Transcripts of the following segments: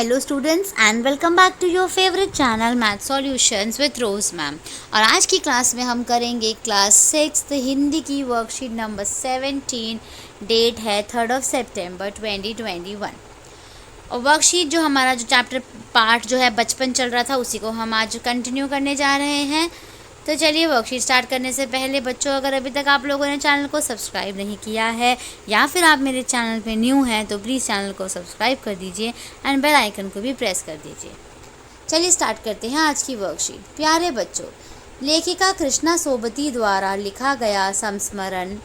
Hello students and welcome back to your favourite channel math solutions with Rose ma'am. और आज की class में हम करेंगे क्लास 6 हिंदी की वर्कशीट नंबर 17। डेट है 3 सितंबर 2021। और वर्कशीट जो हमारा जो चैप्टर पार्ट जो है बचपन चल रहा था उसी को हम आज कंटिन्यू करने जा रहे हैं। तो चलिए वर्कशीट स्टार्ट करने से पहले बच्चों, अगर अभी तक आप लोगों ने चैनल को सब्सक्राइब नहीं किया है या फिर आप मेरे चैनल पे न्यू हैं तो प्लीज़ चैनल को सब्सक्राइब कर दीजिए एंड बेल आइकन को भी प्रेस कर दीजिए। चलिए स्टार्ट करते हैं आज की वर्कशीट। प्यारे बच्चों, लेखिका कृष्णा सोबती द्वारा लिखा गया संस्मरण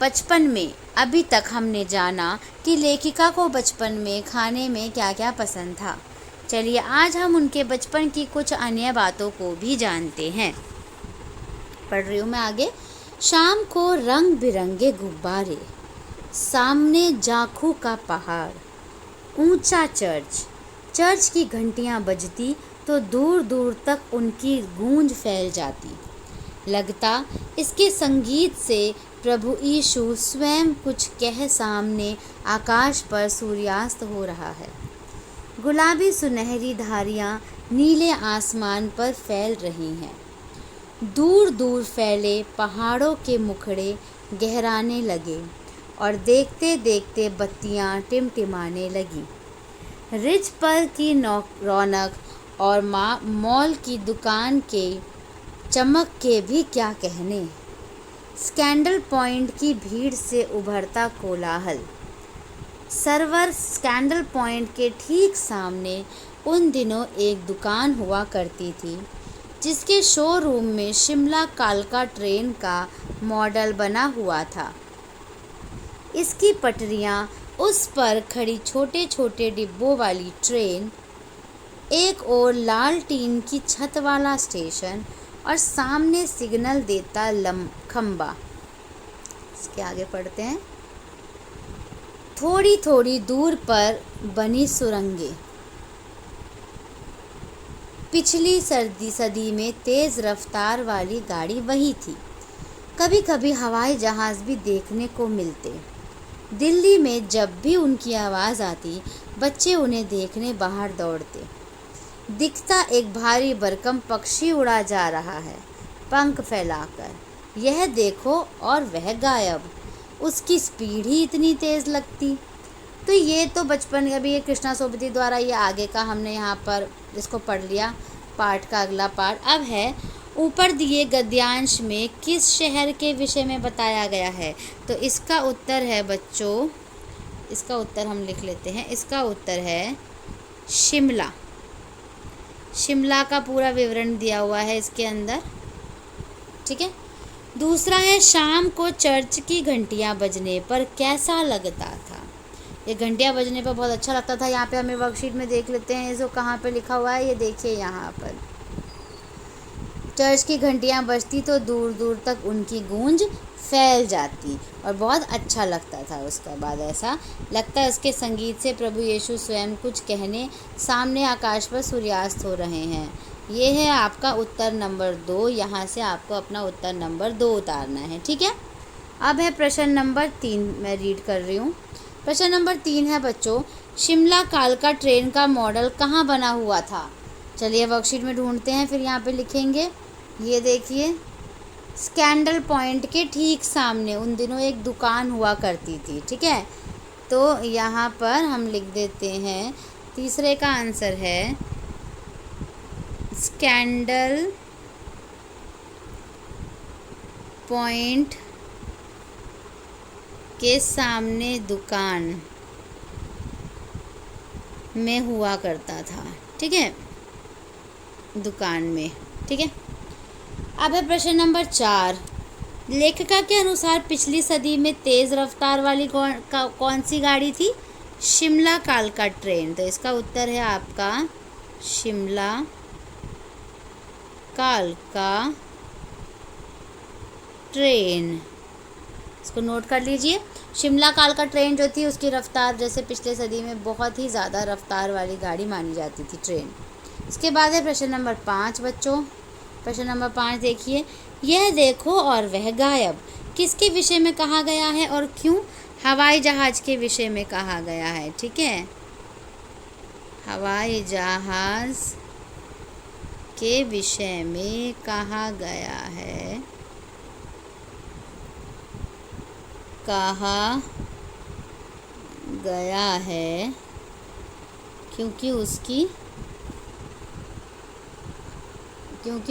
बचपन में। अभी तक हमने जाना कि लेखिका को बचपन में खाने में क्या क्या पसंद था। चलिए आज हम उनके बचपन की कुछ अन्य बातों को भी जानते हैं। पढ़ रही हूँ मैं आगे। शाम को रंग बिरंगे गुब्बारे, सामने जाखू का पहाड़, ऊंचा चर्च की घंटियाँ बजती तो दूर दूर तक उनकी गूंज फैल जाती। लगता इसके संगीत से प्रभु यीशु स्वयं कुछ कह सामने आकाश पर सूर्यास्त हो रहा है। गुलाबी सुनहरी धारियाँ नीले आसमान पर फैल रही हैं। दूर दूर फैले पहाड़ों के मुखड़े गहराने लगे और देखते देखते बत्तियाँ टिमटिमाने लगी। रिज पर की रौनक और मॉल की दुकान के चमक के भी क्या कहने। स्कैंडल पॉइंट की भीड़ से उभरता कोलाहल। सर्वर स्कैंडल पॉइंट के ठीक सामने उन दिनों एक दुकान हुआ करती थी जिसके शोरूम में शिमला कालका ट्रेन का मॉडल बना हुआ था। इसकी पटरियाँ, उस पर खड़ी छोटे छोटे डिब्बों वाली ट्रेन, एक और लाल टीन की छत वाला स्टेशन और सामने सिग्नल देता खंबा। इसके आगे पढ़ते हैं। थोड़ी थोड़ी दूर पर बनी सुरंगें। पिछली सदी में तेज़ रफ्तार वाली गाड़ी वही थी। कभी कभी हवाई जहाज़ भी देखने को मिलते। दिल्ली में जब भी उनकी आवाज़ आती बच्चे उन्हें देखने बाहर दौड़ते। दिखता एक भारी भरकम पक्षी उड़ा जा रहा है पंख फैलाकर, यह देखो, और वह गायब। उसकी स्पीड ही इतनी तेज़ लगती। तो ये तो बचपन का भी, ये कृष्णा सोबती द्वारा ये आगे का हमने यहाँ पर इसको पढ़ लिया। पाठ का अगला पाठ अब है। ऊपर दिए गद्यांश में किस शहर के विषय में बताया गया है? तो इसका उत्तर है बच्चों, इसका उत्तर हम लिख लेते हैं। इसका उत्तर है शिमला। शिमला का पूरा विवरण दिया हुआ है इसके अंदर, ठीक है। दूसरा है, शाम को चर्च की घंटियाँ बजने पर कैसा लगता था? ये घंटियाँ बजने पर बहुत अच्छा लगता था। यहाँ पे हमें वर्कशीट में देख लेते हैं इसको कहाँ पे लिखा हुआ है। ये देखिए यहाँ पर, चर्च की घंटियाँ बजती तो दूर दूर तक उनकी गूंज फैल जाती और बहुत अच्छा लगता था। उसके बाद ऐसा लगता है इसके संगीत से प्रभु यीशु स्वयं कुछ कहने सामने आकाश पर सूर्यास्त हो रहे हैं। ये है आपका उत्तर नंबर 2। यहाँ से आपको अपना उत्तर नंबर 2 उतारना है, ठीक है। अब है प्रश्न नंबर 3, मैं रीड कर रही हूँ। प्रश्न नंबर 3 है बच्चों, शिमला कालका ट्रेन का मॉडल कहाँ बना हुआ था? चलिए वर्कशीट में ढूंढते हैं, फिर यहाँ पे लिखेंगे। ये देखिए, स्कैंडल पॉइंट के ठीक सामने उन दिनों एक दुकान हुआ करती थी, ठीक है। तो यहाँ पर हम लिख देते हैं, तीसरे का आंसर है स्कैंडल पॉइंट के सामने दुकान में हुआ करता था, ठीक है, दुकान में, ठीक है। अब है प्रश्न नंबर 4। लेखिका के अनुसार पिछली सदी में तेज़ रफ्तार वाली कौन सी गाड़ी थी? शिमला कालका ट्रेन। तो इसका उत्तर है आपका शिमला कालका ट्रेन। इसको नोट कर लीजिए। शिमला कालका ट्रेन जो थी उसकी रफ्तार जैसे पिछले सदी में बहुत ही ज़्यादा रफ्तार वाली गाड़ी मानी जाती थी, ट्रेन। इसके बाद है प्रश्न नंबर 5 बच्चों। प्रश्न नंबर 5 देखिए, यह देखो और वह गायब किसके विषय में कहा गया है और क्यों? हवाई जहाज़ के विषय में कहा गया है, ठीक है। हवाई जहाज के विषय में कहा गया है, कहा गया है क्योंकि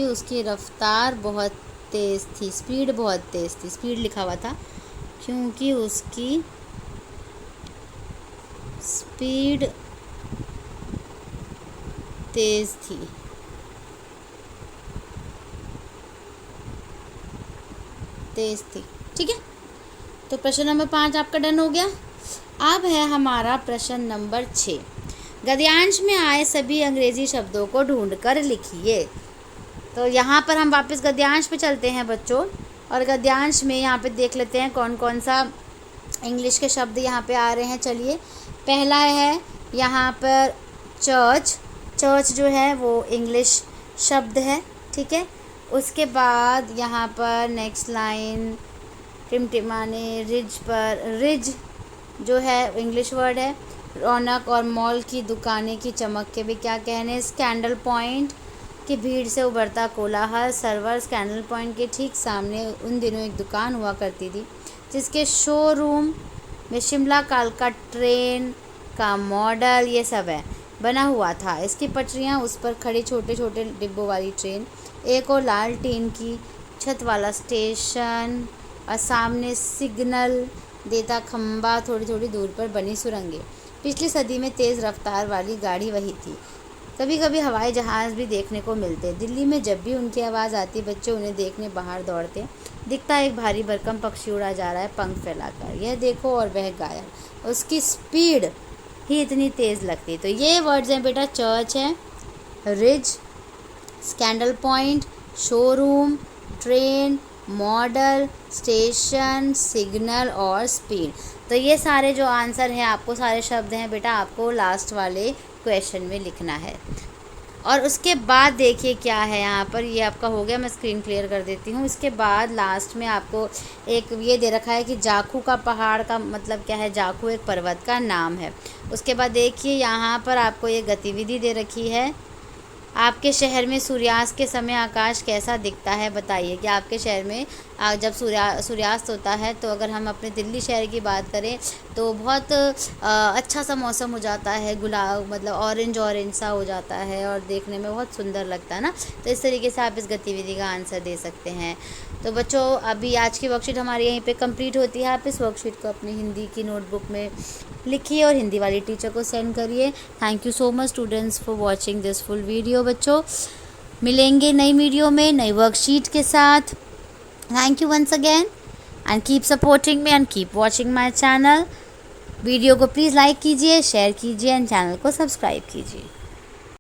उसकी रफ्तार बहुत तेज़ थी, स्पीड बहुत तेज़ थी, स्पीड लिखा हुआ था, क्योंकि उसकी स्पीड तेज़ थी। ठीक है, तो प्रश्न नंबर 5 आपका डन हो गया। अब है हमारा प्रश्न नंबर 6। गद्यांश में आए सभी अंग्रेजी शब्दों को ढूंढकर लिखिए। तो यहाँ पर हम वापस गद्यांश पे चलते हैं बच्चों, और गद्यांश में यहाँ पे देख लेते हैं कौन कौन सा इंग्लिश के शब्द यहाँ पे आ रहे हैं। चलिए, पहला है यहाँ पर चर्च। चर्च जो है वो इंग्लिश शब्द है, ठीक है। उसके बाद यहाँ पर नेक्स्ट लाइन टिमटिमाने, रिज पर, रिज जो है इंग्लिश वर्ड है। रौनक और मॉल की दुकानें की चमक के भी क्या कहने। स्कैंडल पॉइंट की भीड़ से उभरता कोलाहल। सर्वर स्कैंडल पॉइंट के ठीक सामने उन दिनों एक दुकान हुआ करती थी जिसके शोरूम में शिमला कालका ट्रेन का मॉडल ये सब है बना हुआ था। इसकी पटरियाँ, उस पर खड़ी छोटे छोटे डिब्बों वाली ट्रेन, एक और लाल टीन की छत वाला स्टेशन, और सामने सिग्नल देता खंबा, थोड़ी थोड़ी दूर पर बनी सुरंगें। पिछली सदी में तेज़ रफ्तार वाली गाड़ी वही थी। कभी कभी हवाई जहाज़ भी देखने को मिलते। दिल्ली में जब भी उनकी आवाज़ आती, बच्चे उन्हें देखने बाहर दौड़ते। दिखता एक भारी भरकम पक्षी उड़ा जा रहा है पंख फैलाकर, यह देखो, और वह गायब। उसकी स्पीड ही इतनी तेज़ लगती। तो ये वर्ड्स हैं बेटा, चर्च है, ridge, scandal point, showroom, train, model, station, signal और स्पीड। तो ये सारे जो आंसर हैं, आपको सारे शब्द हैं बेटा, आपको लास्ट वाले क्वेश्चन में लिखना है। और उसके बाद देखिए क्या है यहाँ पर, ये आपका हो गया, मैं स्क्रीन क्लियर कर देती हूँ। इसके बाद लास्ट में आपको एक ये दे रखा है कि जाखू का पहाड़ का मतलब क्या है। जाखू एक पर्वत का नाम है। उसके बाद देखिए यहाँ पर आपको ये गतिविधि दे रखी है। आपके शहर में सूर्यास्त के समय आकाश कैसा दिखता है, बताइए कि आपके शहर में जब सूर्यास्त होता है, तो अगर हम अपने दिल्ली शहर की बात करें तो बहुत अच्छा सा मौसम हो जाता है, गुलाब मतलब ऑरेंज सा हो जाता है और देखने में बहुत सुंदर लगता है ना। तो इस तरीके से आप इस गतिविधि का आंसर दे सकते हैं। तो बच्चों, अभी आज की वर्कशीट हमारी यहीं पे कंप्लीट होती है। आप इस वर्कशीट को अपनी हिंदी की नोटबुक में लिखिए और हिंदी वाली टीचर को सेंड करिए। Thank you so much students for watching this full video. बच्चों, मिलेंगे नई वीडियो में नई वर्कशीट के साथ। Thank you once again and keep supporting me and keep watching my channel. Video को प्लीज़ लाइक कीजिए, शेयर कीजिए एंड चैनल को सब्सक्राइब कीजिए।